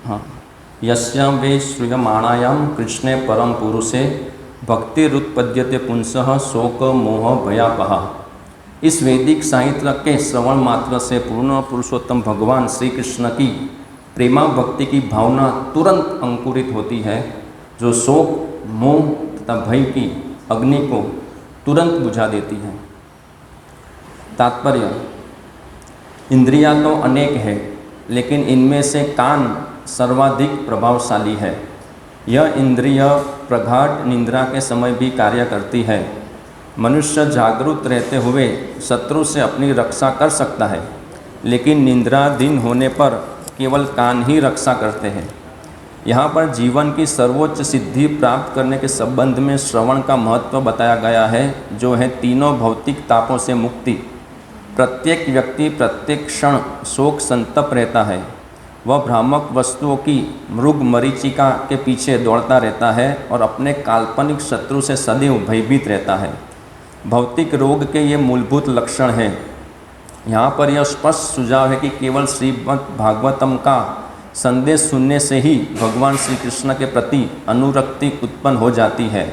हाँ, यस्यां वे श्रूयमाणायां कृष्णे परम पुरुषे भक्तिरुत्पद्यते पुंसः शोक मोह भयापहा। इस वैदिक साहित्य के श्रवण मात्र से पूर्ण पुरुषोत्तम भगवान श्री कृष्ण की प्रेमा भक्ति की भावना तुरंत अंकुरित होती है, जो शोक मोह तथा भय की अग्नि को तुरंत बुझा देती है। तात्पर्य: इंद्रियां तो अनेक है, लेकिन इनमें से कान सर्वाधिक प्रभावशाली है। यह इंद्रिय प्रगाढ़ निद्रा के समय भी कार्य करती है। मनुष्य जागरूक रहते हुए शत्रु से अपनी रक्षा कर सकता है, लेकिन निद्राधीन होने पर केवल कान ही रक्षा करते हैं। यहाँ पर जीवन की सर्वोच्च सिद्धि प्राप्त करने के संबंध में श्रवण का महत्व बताया गया है, जो है तीनों भौतिक तापों से मुक्ति। प्रत्येक व्यक्ति प्रत्येक क्षण शोक संतप रहता है। वह भ्रामक वस्तुओं की मृग मरीचिका के पीछे दौड़ता रहता है और अपने काल्पनिक शत्रु से सदैव भयभीत रहता है। भौतिक रोग के ये मूलभूत लक्षण हैं। यहाँ पर यह स्पष्ट सुझाव है कि केवल श्रीमद् भागवतम का संदेश सुनने से ही भगवान श्री कृष्ण के प्रति अनुरक्ति उत्पन्न हो जाती है,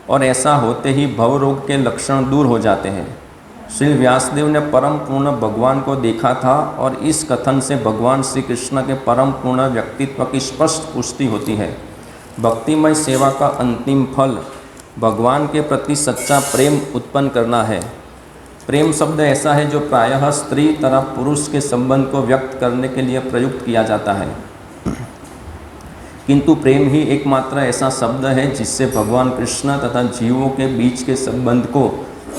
और ऐसा होते ही भवरोग के लक्षण दूर हो जाते हैं। श्री व्यासदेव ने परम पूर्ण भगवान को देखा था, और इस कथन से भगवान श्री कृष्ण के परम पूर्ण व्यक्तित्व की स्पष्ट पुष्टि होती है। भक्तिमय सेवा का अंतिम फल भगवान के प्रति सच्चा प्रेम उत्पन्न करना है। प्रेम शब्द ऐसा है जो प्रायः स्त्री तथा पुरुष के संबंध को व्यक्त करने के लिए प्रयुक्त किया जाता है, किंतु प्रेम ही एकमात्र ऐसा शब्द है जिससे भगवान कृष्ण तथा जीवों के बीच के संबंध को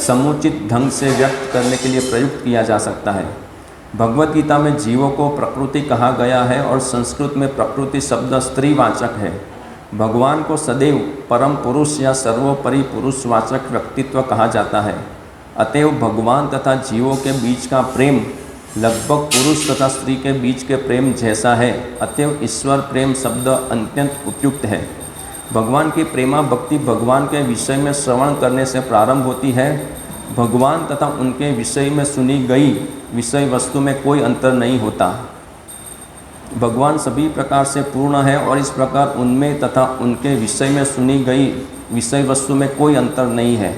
समुचित ढंग से व्यक्त करने के लिए प्रयुक्त किया जा सकता है। भगवद गीता में जीवों को प्रकृति कहा गया है, और संस्कृत में प्रकृति शब्द स्त्रीवाचक है। भगवान को सदैव परम पुरुष या सर्वोपरि पुरुषवाचक व्यक्तित्व कहा जाता है। अतएव भगवान तथा जीवों के बीच का प्रेम लगभग पुरुष तथा स्त्री के बीच के प्रेम जैसा है। अतएव ईश्वर प्रेम शब्द अत्यंत उपयुक्त है। भगवान की प्रेमा भक्ति भगवान के विषय में श्रवण करने से प्रारंभ होती है। भगवान तथा उनके विषय में सुनी गई विषय वस्तु में कोई अंतर नहीं होता। भगवान सभी प्रकार से पूर्ण है, और इस प्रकार उनमें तथा उनके विषय में सुनी गई विषय वस्तु में कोई अंतर नहीं है।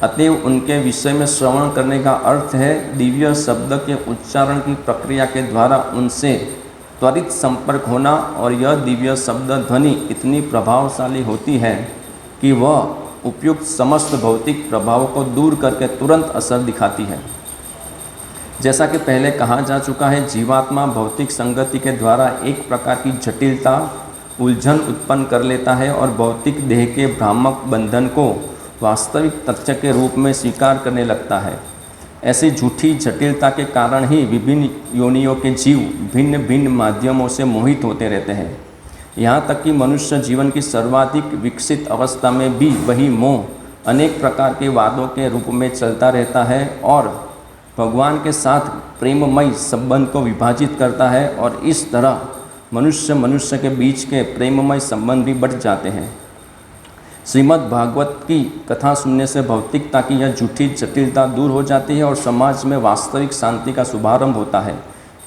अतएव उनके विषय में श्रवण करने का अर्थ है दिव्य शब्द के उच्चारण की प्रक्रिया के द्वारा उनसे त्वरित संपर्क होना, और यह दिव्य शब्द ध्वनि इतनी प्रभावशाली होती है कि वह उपयुक्त समस्त भौतिक प्रभावों को दूर करके तुरंत असर दिखाती है। जैसा कि पहले कहा जा चुका है, जीवात्मा भौतिक संगति के द्वारा एक प्रकार की जटिलता उलझन उत्पन्न कर लेता है, और भौतिक देह के भ्रामक बंधन को वास्तविक तथ्य के रूप में स्वीकार करने लगता है। ऐसी झूठी जटिलता के कारण ही विभिन्न योनियों के जीव भिन्न भिन्न माध्यमों से मोहित होते रहते हैं। यहाँ तक कि मनुष्य जीवन की सर्वाधिक विकसित अवस्था में भी वही मोह अनेक प्रकार के वादों के रूप में चलता रहता है, और भगवान के साथ प्रेममय संबंध को विभाजित करता है, और इस तरह मनुष्य के बीच के प्रेममय संबंध भी बढ़ जाते हैं। श्रीमद् भागवत की कथा सुनने से भौतिकता की यह झूठी जटिलता दूर हो जाती है, और समाज में वास्तविक शांति का शुभारंभ होता है,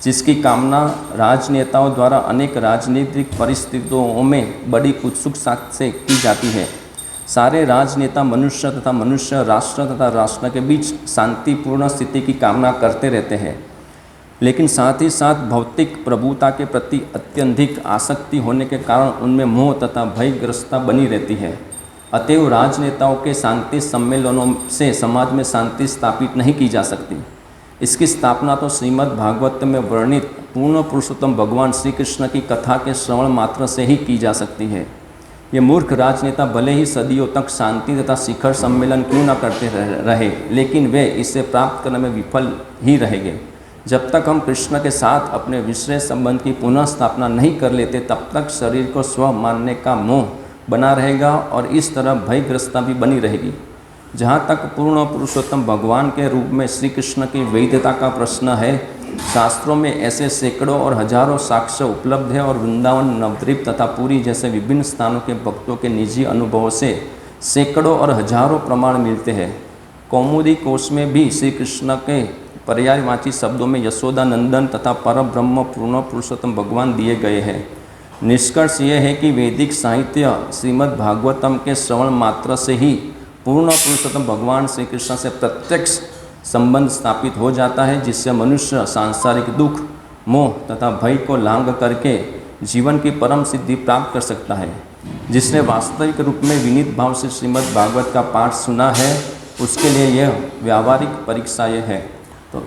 जिसकी कामना राजनेताओं द्वारा अनेक राजनीतिक परिस्थितियों में बड़ी उत्सुकता से की जाती है। सारे राजनेता मनुष्य तथा मनुष्य, राष्ट्र तथा राष्ट्र के बीच शांतिपूर्ण स्थिति की कामना करते रहते हैं, लेकिन साथ ही साथ भौतिक प्रभुता के प्रति अत्यधिक आसक्ति होने के कारण उनमें मोह तथा भयग्रस्तता बनी रहती है। अतएव राजनेताओं के शांति सम्मेलनों से समाज में शांति स्थापित नहीं की जा सकती। इसकी स्थापना तो श्रीमद् भागवत में वर्णित पूर्ण पुरुषोत्तम भगवान श्री कृष्ण की कथा के श्रवण मात्र से ही की जा सकती है। ये मूर्ख राजनेता भले ही सदियों तक शांति तथा शिखर सम्मेलन क्यों न करते रहे, लेकिन वे इसे प्राप्त करने में विफल ही रहेंगे। जब तक हम कृष्ण के साथ अपने विषय संबंध की पुनः स्थापना नहीं कर लेते, तब तक शरीर को स्व मानने का मोह बना रहेगा, और इस तरह भयग्रस्तता भी बनी रहेगी। जहाँ तक पूर्ण पुरुषोत्तम भगवान के रूप में श्री कृष्ण की वैधता का प्रश्न है, शास्त्रों में ऐसे सैकड़ों और हजारों साक्ष्य उपलब्ध है, और वृंदावन, नवद्वीप तथा पुरी जैसे विभिन्न स्थानों के भक्तों के निजी अनुभवों से सैकड़ों और हजारों प्रमाण मिलते हैं। कौमुदी कोश में भी श्री कृष्ण के पर्यायवाची शब्दों में यशोदा नंदन तथा परब्रह्म पूर्ण पुरुषोत्तम भगवान दिए गए हैं। निष्कर्ष ये है कि वैदिक साहित्य श्रीमद् भागवतम के श्रवण मात्र से ही पूर्ण पुरुषोत्तम भगवान श्री कृष्ण से प्रत्यक्ष संबंध स्थापित हो जाता है, जिससे मनुष्य सांसारिक दुख, मोह तथा भय को लांघ करके जीवन की परम सिद्धि प्राप्त कर सकता है। जिसने वास्तविक रूप में विनीत भाव से श्रीमद् भागवत का पाठ सुना है, उसके लिए यह व्यावहारिक परीक्षा ये है। तो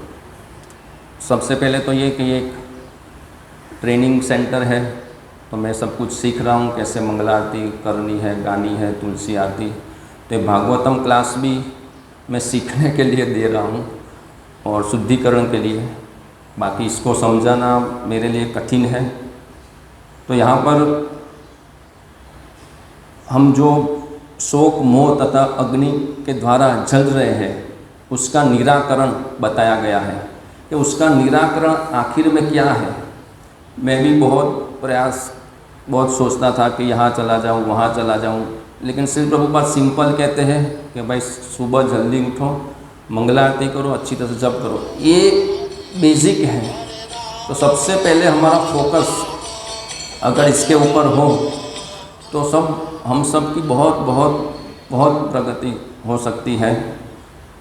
सबसे पहले तो ये कि एक ट्रेनिंग सेंटर है, तो मैं सब कुछ सीख रहा हूँ, कैसे मंगला आरती करनी है, गानी है, तुलसी आरती। तो भागवतम क्लास भी मैं सीखने के लिए दे रहा हूँ और शुद्धिकरण के लिए। बाकी इसको समझाना मेरे लिए कठिन है। तो यहाँ पर हम जो शोक, मोह तथा अग्नि के द्वारा जल रहे हैं, उसका निराकरण बताया गया है कि उसका निराकरण आखिर में क्या है। मैं भी बहुत सोचता था कि यहाँ चला जाऊँ, वहाँ चला जाऊँ, लेकिन श्री प्रभुपाद सिंपल कहते हैं कि भाई सुबह जल्दी उठो, मंगला आरती करो, अच्छी तरह से जप करो। ये बेसिक है। तो सबसे पहले हमारा फोकस अगर इसके ऊपर हो तो हम सब की बहुत प्रगति हो सकती है।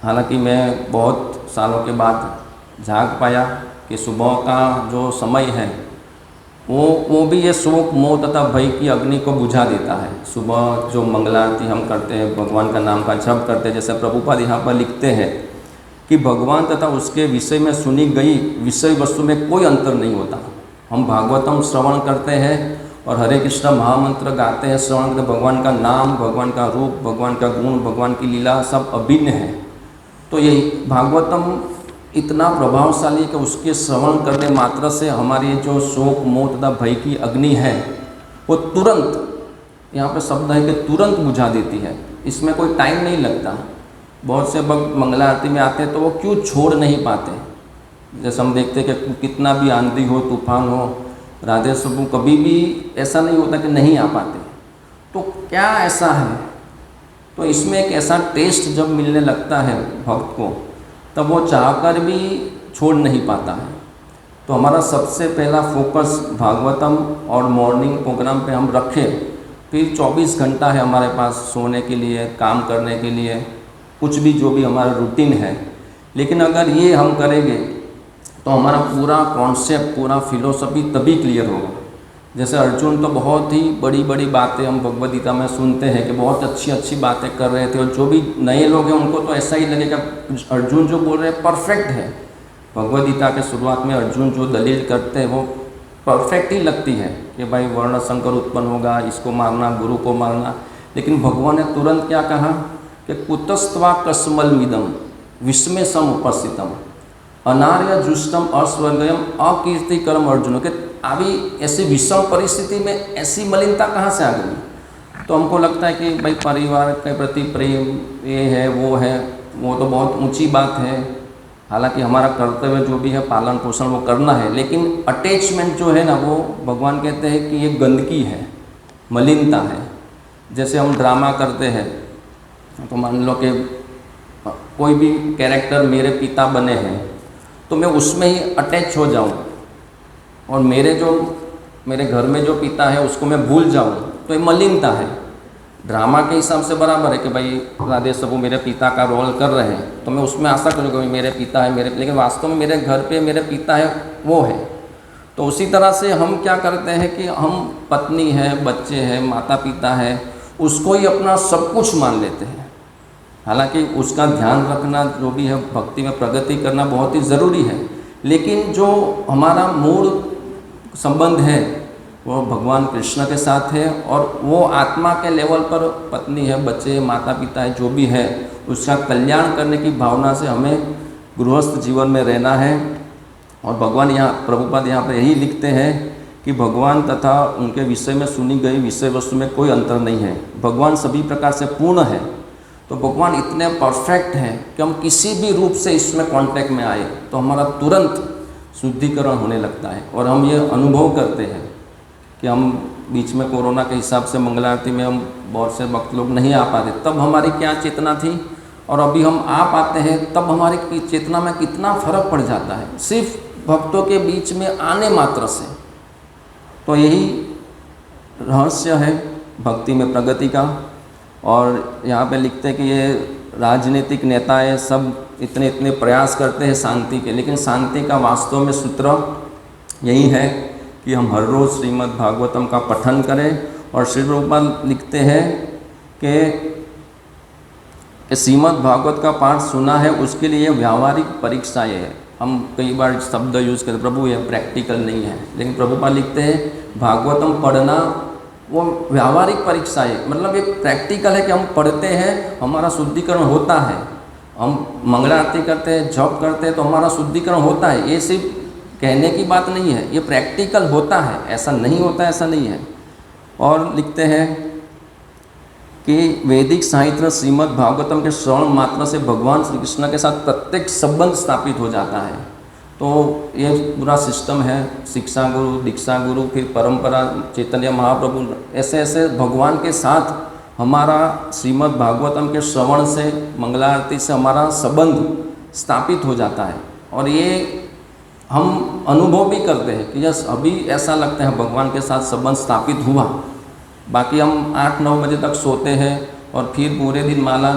हालांकि मैं बहुत सालों के बाद जाग पाया कि सुबह का जो समय है वो भी ये शोक, मोह तथा भय की अग्नि को बुझा देता है। सुबह जो मंगला आरती हम करते हैं, भगवान का नाम का जप करते हैं, जैसे प्रभुपाद यहाँ पर लिखते हैं कि भगवान तथा उसके विषय में सुनी गई विषय वस्तु में कोई अंतर नहीं होता। हम भागवतम श्रवण करते हैं और हरे कृष्ण महामंत्र गाते हैं, श्रवण करते, भगवान का नाम, भगवान का रूप, भगवान का गुण, भगवान की लीला सब अभिन्न है। तो यही भागवतम इतना प्रभावशाली कि उसके श्रवण करने मात्र से हमारी जो शोक, मोह तथा भय की अग्नि है वो तुरंत, यहाँ पे शब्द है कि तुरंत बुझा देती है। इसमें कोई टाइम नहीं लगता। बहुत से भक्त मंगला आरती में आते हैं तो वो क्यों छोड़ नहीं पाते। जैसे हम देखते हैं कि कितना भी आंधी हो, तूफान हो, राधे प्रभु कभी भी ऐसा नहीं होता कि नहीं आ पाते। तो क्या ऐसा है? तो इसमें एक ऐसा टेस्ट जब मिलने लगता है भक्त को, तब वो चाहकर भी छोड़ नहीं पाता है। तो हमारा सबसे पहला फोकस भागवतम और मॉर्निंग प्रोग्राम पे हम रखें। फिर 24 घंटा है हमारे पास सोने के लिए, काम करने के लिए, कुछ भी जो भी हमारा रूटीन है। लेकिन अगर ये हम करेंगे तो हमारा पूरा कॉन्सेप्ट, पूरा फिलोसफी तभी क्लियर होगा। जैसे अर्जुन तो बहुत ही बड़ी बड़ी बातें हम भगवद गीता में सुनते हैं कि बहुत अच्छी अच्छी बातें कर रहे थे, और जो भी नए लोग हैं उनको तो ऐसा ही लगेगा अर्जुन जो बोल रहे हैं परफेक्ट है। भगवद गीता के शुरुआत में अर्जुन जो दलील करते हैं वो परफेक्ट ही लगती है कि भाई वर्ण संकर उत्पन्न होगा, इसको मारना, गुरु को मारना। लेकिन भगवान ने तुरंत क्या कहा कि कुतस्त्वा कस्मलमिदम विस्मय सम उपस्थितम अनार्य जुष्टम अस्वर्गयम अकीर्तिकरम अर्जुन के। अभी ऐसी विषम परिस्थिति में ऐसी मलिनता कहाँ से आ गई? तो हमको लगता है कि भाई परिवार के प्रति प्रेम ये है, वो तो बहुत ऊंची बात है। हालांकि हमारा कर्तव्य जो भी है पालन पोषण वो करना है, लेकिन अटैचमेंट जो है ना, वो भगवान कहते हैं कि ये गंदगी है, मलिनता है। जैसे हम ड्रामा करते हैं तो मान लो कि कोई भी कैरेक्टर मेरे पिता बने हैं तो मैं उसमें ही अटैच हो जाऊं, और मेरे घर में जो पिता है उसको मैं भूल जाऊं, तो ये मलिनता है। ड्रामा के हिसाब से बराबर है कि भाई राधे सबू मेरे पिता का रोल कर रहे हैं, तो मैं उसमें आशा करूँगा मेरे पिता है लेकिन वास्तव में मेरे घर पे मेरे पिता है वो है। तो उसी तरह से हम क्या करते हैं कि हम पत्नी है, बच्चे हैं, माता पिता है, उसको ही अपना सब कुछ मान लेते हैं। हालांकि उसका ध्यान रखना, जो भी है भक्ति में प्रगति करना बहुत ही ज़रूरी है, लेकिन जो हमारा मूल संबंध है वो भगवान कृष्ण के साथ है, और वो आत्मा के लेवल पर पत्नी है, बच्चे, माता पिता है, जो भी है उसका कल्याण करने की भावना से हमें गृहस्थ जीवन में रहना है। और भगवान यहाँ प्रभुपाद यहाँ पर यही लिखते हैं कि भगवान तथा उनके विषय में सुनी गई विषय वस्तु में कोई अंतर नहीं है। भगवान सभी प्रकार से पूर्ण है। तो भगवान इतने परफेक्ट हैं कि हम किसी भी रूप से इसमें कांटेक्ट में आए तो हमारा तुरंत शुद्धिकरण होने लगता है। और हम ये अनुभव करते हैं कि हम बीच में कोरोना के हिसाब से मंगला आरती में हम बहुत से भक्त लोग नहीं आ पाते, तब हमारी क्या चेतना थी, और अभी हम आ पाते हैं तब हमारी चेतना में कितना फर्क पड़ जाता है सिर्फ भक्तों के बीच में आने मात्र से। तो यही रहस्य है भक्ति में प्रगति का। और यहाँ पे लिखते हैं कि ये राजनीतिक नेताएं सब इतने इतने प्रयास करते हैं शांति के, लेकिन शांति का वास्तव में सूत्र यही है कि हम हर रोज़ श्रीमद् भागवतम का पठन करें। और श्री प्रभुपाद लिखते हैं कि श्रीमद् भागवत का पाठ सुना है उसके लिए व्यावहारिक परीक्षा ये है। हम कई बार शब्द यूज़ करते प्रभु ये प्रैक्टिकल नहीं है, लेकिन प्रभुपाद लिखते हैं भागवतम पढ़ना वो व्यावहारिक परीक्षा है, मतलब ये प्रैक्टिकल है कि हम पढ़ते हैं हमारा शुद्धिकरण होता है, हम मंगला आरती करते हैं जप करते हैं तो हमारा शुद्धिकरण होता है। ये सिर्फ कहने की बात नहीं है, ये प्रैक्टिकल होता है, ऐसा नहीं होता ऐसा नहीं है। और लिखते हैं कि वैदिक साहित्य श्रीमद् भागवतम के श्रवण मात्र से भगवान श्री कृष्ण के साथ प्रत्यक्ष संबंध स्थापित हो जाता है। तो ये पूरा सिस्टम है, शिक्षा गुरु, दीक्षा गुरु, फिर परंपरा, चैतन्य महाप्रभु, ऐसे ऐसे भगवान के साथ हमारा श्रीमद् भागवतम के श्रवण से, मंगला आरती से हमारा संबंध स्थापित हो जाता है। और ये हम अनुभव भी करते हैं कि यस अभी ऐसा लगता है भगवान के साथ संबंध स्थापित हुआ। बाकी हम 8-9 बजे तक सोते हैं और फिर पूरे दिन माला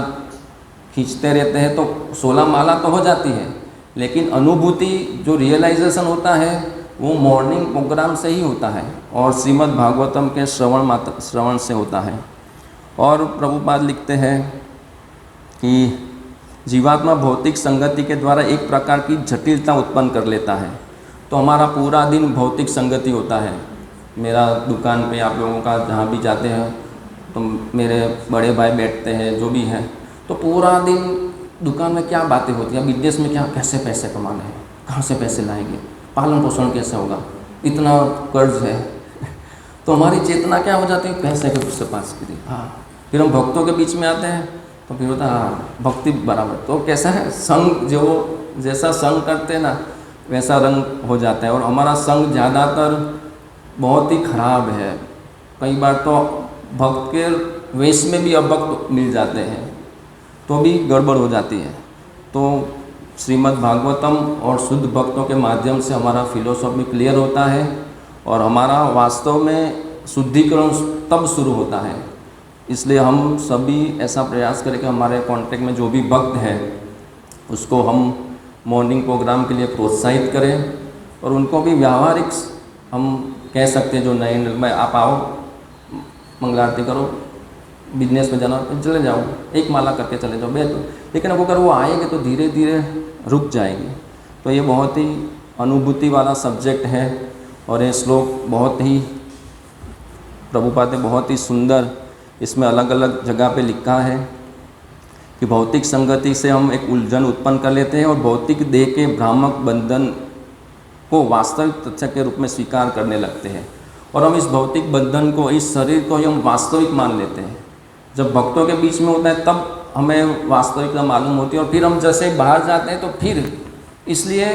खींचते रहते हैं तो 16 माला तो हो जाती है, लेकिन अनुभूति जो रियलाइजेशन होता है वो मॉर्निंग प्रोग्राम से ही होता है और श्रीमद् भागवतम के श्रवण से होता है। और प्रभुपाद लिखते हैं कि जीवात्मा भौतिक संगति के द्वारा एक प्रकार की जटिलता उत्पन्न कर लेता है। तो हमारा पूरा दिन भौतिक संगति होता है। मेरा दुकान पे आप लोगों का जहाँ भी जाते हैं तो मेरे बड़े भाई बैठते हैं जो भी हैं, तो पूरा दिन दुकान में क्या बातें होती हैं, बिजनेस में क्या, कैसे पैसे कमाने हैं, कहाँ से पैसे लाएंगे, पालन पोषण कैसे होगा, इतना कर्ज है। तो हमारी चेतना क्या हो जाती है, पैसे के उससे पास की। हाँ, फिर हम भक्तों के बीच में आते हैं तो फिर होता है हाँ भक्ति बराबर। तो कैसा है संग, जो जैसा संग करते हैं ना वैसा रंग हो जाता है। और हमारा संग ज़्यादातर बहुत ही खराब है। कई बार तो भक्त के वेश में भी अभक्त मिल जाते हैं तो भी गड़बड़ हो जाती है। तो श्रीमद् भागवतम और शुद्ध भक्तों के माध्यम से हमारा फिलोसॉफी क्लियर होता है और हमारा वास्तव में शुद्धिकरण तब शुरू होता है। इसलिए हम सभी ऐसा प्रयास करें कि हमारे कांटेक्ट में जो भी भक्त है उसको हम मॉर्निंग प्रोग्राम के लिए प्रोत्साहित करें और उनको भी व्यावहारिक हम कह सकते हैं जो नए में आप आओ मंगला आरती करो, बिजनेस में जाना चले जाओ, एक माला करके चले जाओ बेहतर। लेकिन अगर वो आएंगे तो धीरे धीरे रुक जाएंगे। तो ये बहुत ही अनुभूति वाला सब्जेक्ट है और ये श्लोक बहुत ही प्रभुपाद ने बहुत ही सुंदर इसमें अलग अलग जगह पे लिखा है कि भौतिक संगति से हम एक उलझन उत्पन्न कर लेते हैं और भौतिक देह के भ्रामक बंधन को वास्तविक तथ्य के रूप में स्वीकार करने लगते हैं और हम इस भौतिक बंधन को, इस शरीर को हम वास्तविक मान लेते हैं। जब भक्तों के बीच में होता है तब हमें वास्तविकता मालूम होती है और फिर हम जैसे बाहर जाते हैं तो फिर, इसलिए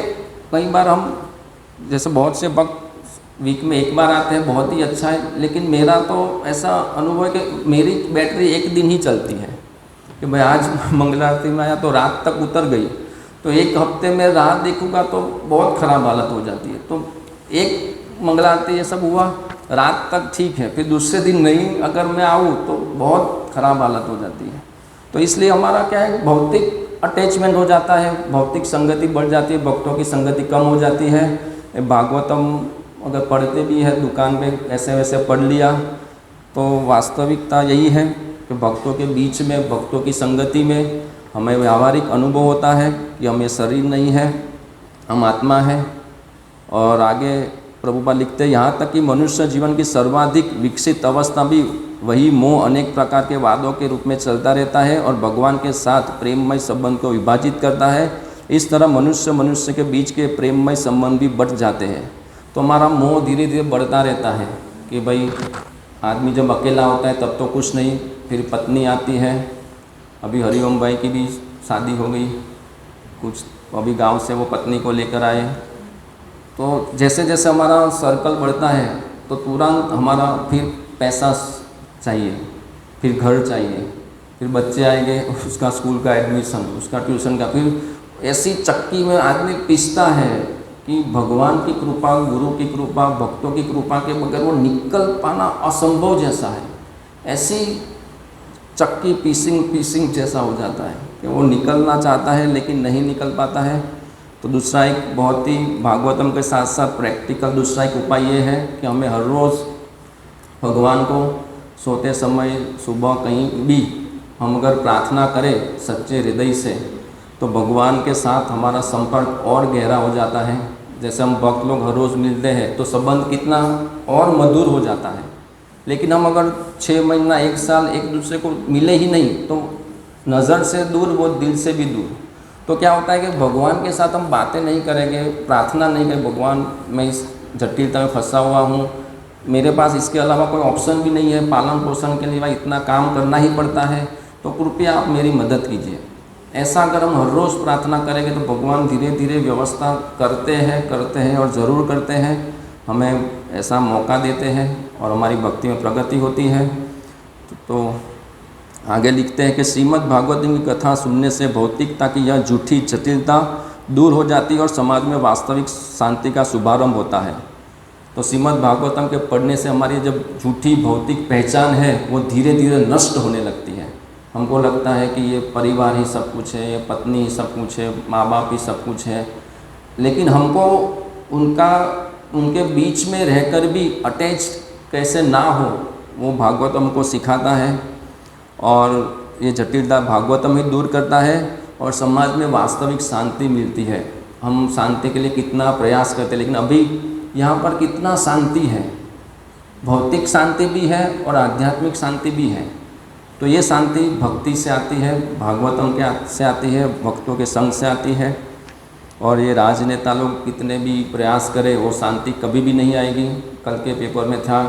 कई बार हम जैसे बहुत से भक्त वीक में एक बार आते हैं, बहुत ही अच्छा है, लेकिन मेरा तो ऐसा अनुभव है कि मेरी बैटरी एक दिन ही चलती है कि मैं आज मंगला आरती में आया तो रात तक उतर गई, तो एक हफ्ते में रात देखूंगा तो बहुत ख़राब हालत हो जाती है। तो एक मंगला आरती ये सब हुआ, रात तक ठीक है, फिर दूसरे दिन नहीं अगर मैं आऊँ तो बहुत ख़राब हालत हो जाती है। तो इसलिए हमारा क्या है, भौतिक अटैचमेंट हो जाता है, भौतिक संगति बढ़ जाती है, भक्तों की संगति कम हो जाती है। भागवतम अगर पढ़ते भी है दुकान पे ऐसे वैसे पढ़ लिया, तो वास्तविकता यही है कि भक्तों के बीच में, भक्तों की संगति में हमें व्यावहारिक अनुभव होता है कि हम ये शरीर नहीं है, हम आत्मा है। और आगे प्रभुपाद लिखते हैं, यहाँ तक कि मनुष्य जीवन की सर्वाधिक विकसित अवस्था भी वही मोह अनेक प्रकार के वादों के रूप में चलता रहता है और भगवान के साथ प्रेममय संबंध को विभाजित करता है। इस तरह मनुष्य के बीच के प्रेममय संबंध भी बढ़ जाते हैं। तो हमारा मोह धीरे धीरे बढ़ता रहता है कि भाई आदमी जब अकेला होता है तब तो कुछ नहीं, फिर पत्नी आती है। अभी हरिओम भाई की भी शादी हो गई, कुछ अभी गांव से वो पत्नी को लेकर आए। तो जैसे जैसे हमारा सर्कल बढ़ता है तो तुरंत हमारा फिर पैसा चाहिए, फिर घर चाहिए, फिर बच्चे आएंगे, उसका स्कूल का एडमिशन, उसका ट्यूशन का, फिर ऐसी चक्की में आदमी पिसता है कि भगवान की कृपा, गुरु की कृपा, भक्तों की कृपा के बगैर वो निकल पाना असंभव जैसा है। ऐसी चक्की पीसिंग जैसा हो जाता है कि वो निकलना चाहता है लेकिन नहीं निकल पाता है। तो दूसरा एक बहुत ही भागवतम के साथ साथ प्रैक्टिकल दूसरा एक उपाय ये है कि हमें हर रोज़ भगवान को सोते समय सुबह कहीं भी हम अगर प्रार्थना करें सच्चे हृदय से तो भगवान के साथ हमारा संपर्क और गहरा हो जाता है। जैसे हम भक्त लोग हर रोज़ मिलते हैं तो संबंध कितना और मधुर हो जाता है। लेकिन हम अगर 6 महीना 1 साल एक दूसरे को मिले ही नहीं तो नज़र से दूर, वो दिल से भी दूर। तो क्या होता है कि भगवान के साथ हम बातें नहीं करेंगे, प्रार्थना नहीं करेंगे, भगवान मैं इस जटिलता में फंसा हुआ हूँ, मेरे पास इसके अलावा कोई ऑप्शन भी नहीं है, पालन पोषण के लिए भाई इतना काम करना ही पड़ता है, तो कृपया आप मेरी मदद कीजिए। ऐसा अगर हम हर रोज़ प्रार्थना करेंगे तो भगवान धीरे धीरे व्यवस्था करते हैं और ज़रूर करते हैं, हमें ऐसा मौका देते हैं और हमारी भक्ति में प्रगति होती है। तो आगे लिखते हैं कि श्रीमद् भागवतम की कथा सुनने से भौतिकता की यह झूठी जटिलता दूर हो जाती है और समाज में वास्तविक शांति का शुभारंभ होता है। तो श्रीमद् भागवतम के पढ़ने से हमारी जब झूठी भौतिक पहचान है वो धीरे धीरे नष्ट होने लगती है। हमको लगता है कि ये परिवार ही सब कुछ है, ये पत्नी ही सब कुछ है, माँ बाप ही सब कुछ है, लेकिन हमको उनके बीच में रहकर भी अटैच कैसे ना हो वो भागवत हमको सिखाता है। और ये जटिलता भागवतम ही दूर करता है और समाज में वास्तविक शांति मिलती है। हम शांति के लिए कितना प्रयास करते हैं लेकिन अभी यहाँ पर कितना शांति है, भौतिक शांति भी है और आध्यात्मिक शांति भी है। तो ये शांति भक्ति से आती है, भागवतम के से आती है, भक्तों के संग से आती है। और ये राजनेता लोग कितने भी प्रयास करें वो शांति कभी भी नहीं आएगी। कल के पेपर में था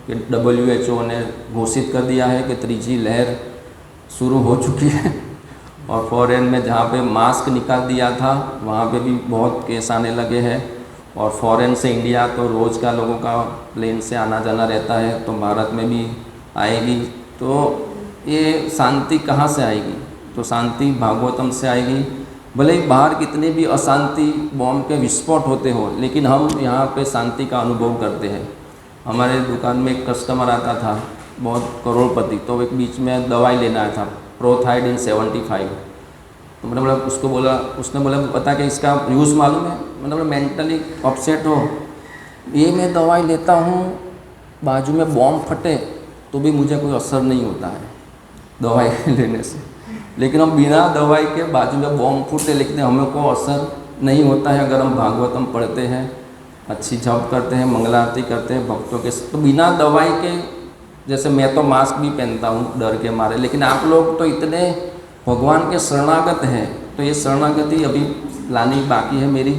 कि WHO ने घोषित कर दिया है कि 3G लहर शुरू हो चुकी है और फॉरेन में जहाँ पे मास्क निकाल दिया था वहाँ पे भी बहुत केस आने लगे हैं। और फॉरेन से इंडिया तो रोज़ का लोगों का प्लेन से आना जाना रहता है, तो भारत में भी आएगी। तो ये शांति कहाँ से आएगी? तो शांति भागवतम से आएगी। भले ही बाहर कितने भी अशांति बॉम्ब के विस्फोट होते हो लेकिन हम यहाँ पे शांति का अनुभव करते हैं। हमारे दुकान में एक कस्टमर आता था, बहुत करोड़पति, तो एक बीच में दवाई लेना आया था प्रोथाइडिन 75। तो मैंने बोला उसको बोला, उसने बोला पता कि इसका यूज़ मालूम है? मैंने बोला मेंटली अपसेट हो, ये मैं दवाई लेता हूँ, बाजू में बॉम्ब फटे तो भी मुझे कोई असर नहीं होता है दवाई लेने से, लेकिन हम बिना दवाई के बाजू में बॉम्ब फूटे लेकिन हमें को असर नहीं होता है। अगर हम भागवतम पढ़ते हैं, अच्छी जप करते हैं, मंगला आरती करते हैं भक्तों के, तो बिना दवाई के, जैसे मैं तो मास्क भी पहनता हूँ डर के मारे, लेकिन आप लोग तो इतने भगवान के शरणागत हैं, तो ये शरणागति अभी लानी बाकी है मेरी।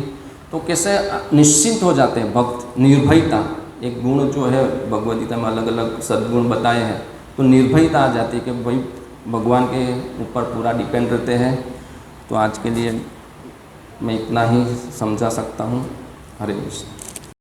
तो कैसे निश्चिंत हो जाते हैं भक्त, निर्भयता एक गुण जो है भगवद गीता में अलग अलग सद्गुण बताए हैं, तो निर्भयता आ जाती है कि भाई भगवान के ऊपर पूरा डिपेंड रहते हैं। तो आज के लिए मैं इतना ही समझा सकता हूँ। हरे कृष्ण।